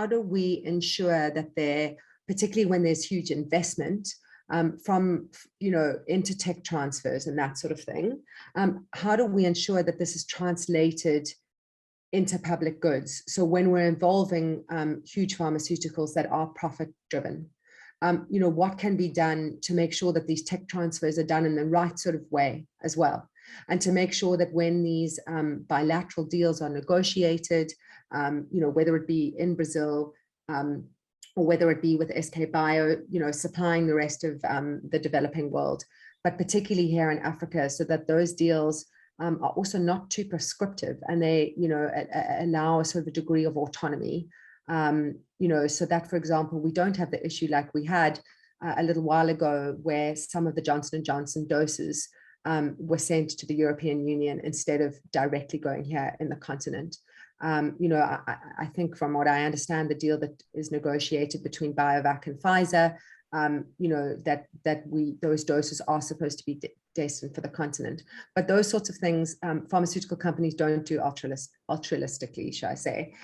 how do we ensure that they're, particularly when there's huge investment from, into tech transfers and that sort of thing, how do we ensure that this is translated into public goods? So when we're involving huge pharmaceuticals that are profit driven, what can be done to make sure that these tech transfers are done in the right sort of way as well? And to make sure that when these bilateral deals are negotiated, whether it be in Brazil or whether it be with SK Bio, supplying the rest of the developing world, but particularly here in Africa, so that those deals are also not too prescriptive and they, allow a sort of a degree of autonomy, so that, for example, we don't have the issue like we had a little while ago where some of the Johnson & Johnson doses were sent to the European Union instead of directly going here in the continent. I think from what I understand, the deal that is negotiated between BioVac and Pfizer, those doses are supposed to be destined for the continent. But those sorts of things, pharmaceutical companies don't do altruistically, shall I say.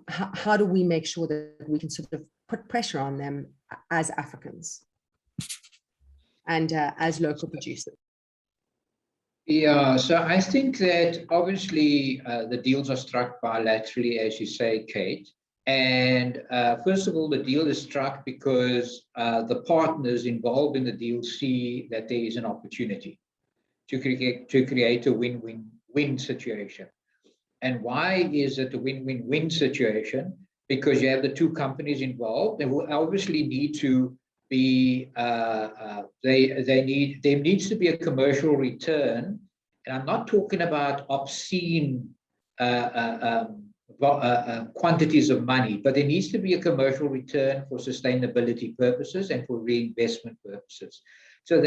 How do we make sure that we can sort of put pressure on them as Africans and as local producers? Yeah, so I think that obviously the deals are struck bilaterally, as you say, Kate. And first of all, the deal is struck because the partners involved in the deal see that there is an opportunity to create a win-win-win situation. And why is it a win-win-win situation? Because you have the two companies involved. They will obviously need to be, there needs to be a commercial return. And I'm not talking about obscene quantities of money, but there needs to be a commercial return for sustainability purposes and for reinvestment purposes. So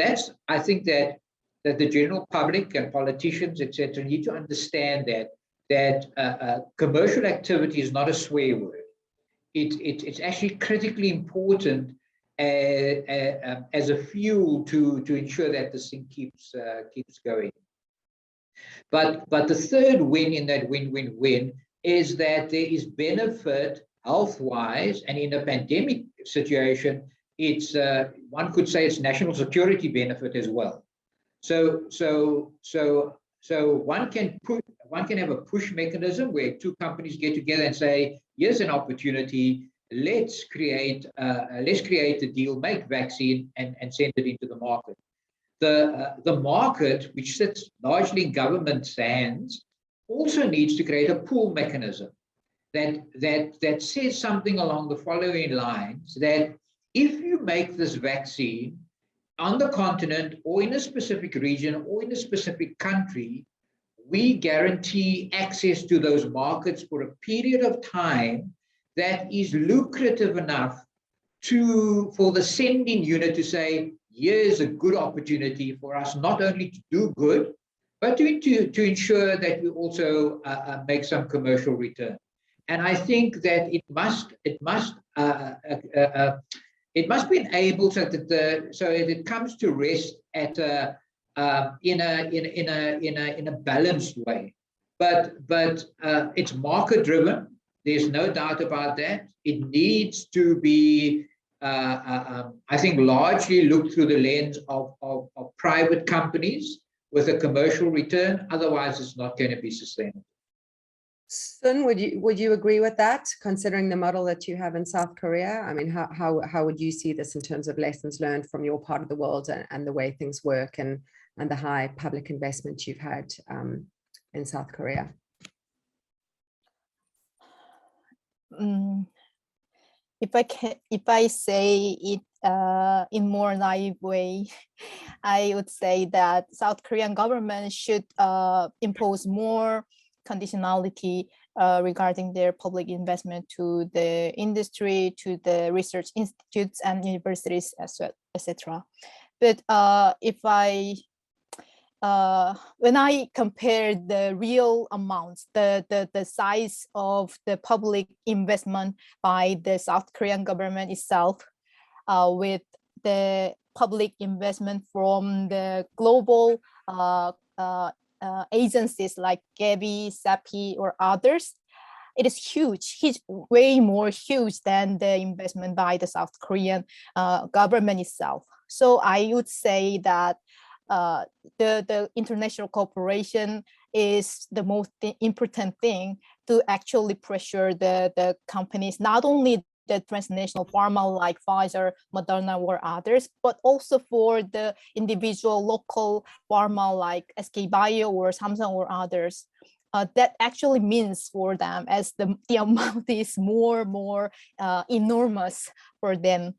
I think that the general public and politicians, etc., need to understand that commercial activity is not a swear word. It's actually critically important as a fuel to ensure that this thing keeps going. But the third win in that win-win-win is that there is benefit health-wise, and in a pandemic situation, it's one could say it's national security benefit as well. So one can have a push mechanism where two companies get together and say, here's an opportunity. Let's create a deal, make vaccine, and send it into the market. The market, which sits largely in government's hands, also needs to create a pull mechanism that says something along the following lines: that if you make this vaccine on the continent or in a specific region or in a specific country, we guarantee access to those markets for a period of time that is lucrative enough for the sending unit to say, here's a good opportunity for us not only to do good, but to ensure that we also make some commercial return. And I think that it must be enabled so that it comes to rest at in a balanced way. But it's market driven. There's no doubt about that. It needs to be, I think, largely looked through the lens of private companies with a commercial return. Otherwise, it's not going to be sustainable. Sun, would you agree with that, considering the model that you have in South Korea? I mean, how would you see this in terms of lessons learned from your part of the world and the way things work and the high public investment you've had in South Korea? If I say it in more naive way, I would say that South Korean government should impose more conditionality regarding their public investment to the industry, to the research institutes and universities, etc. But when I compare the real amounts, the size of the public investment by the South Korean government itself with the public investment from the global agencies like Gavi, SAPI, or others, it is huge, way more huge than the investment by the South Korean government itself. So I would say that the international cooperation is the most important thing to actually pressure the companies, not only the transnational pharma like Pfizer, Moderna, or others, but also for the individual local pharma like SK Bio or Samsung or others. That actually means for them, as the amount is more enormous for them.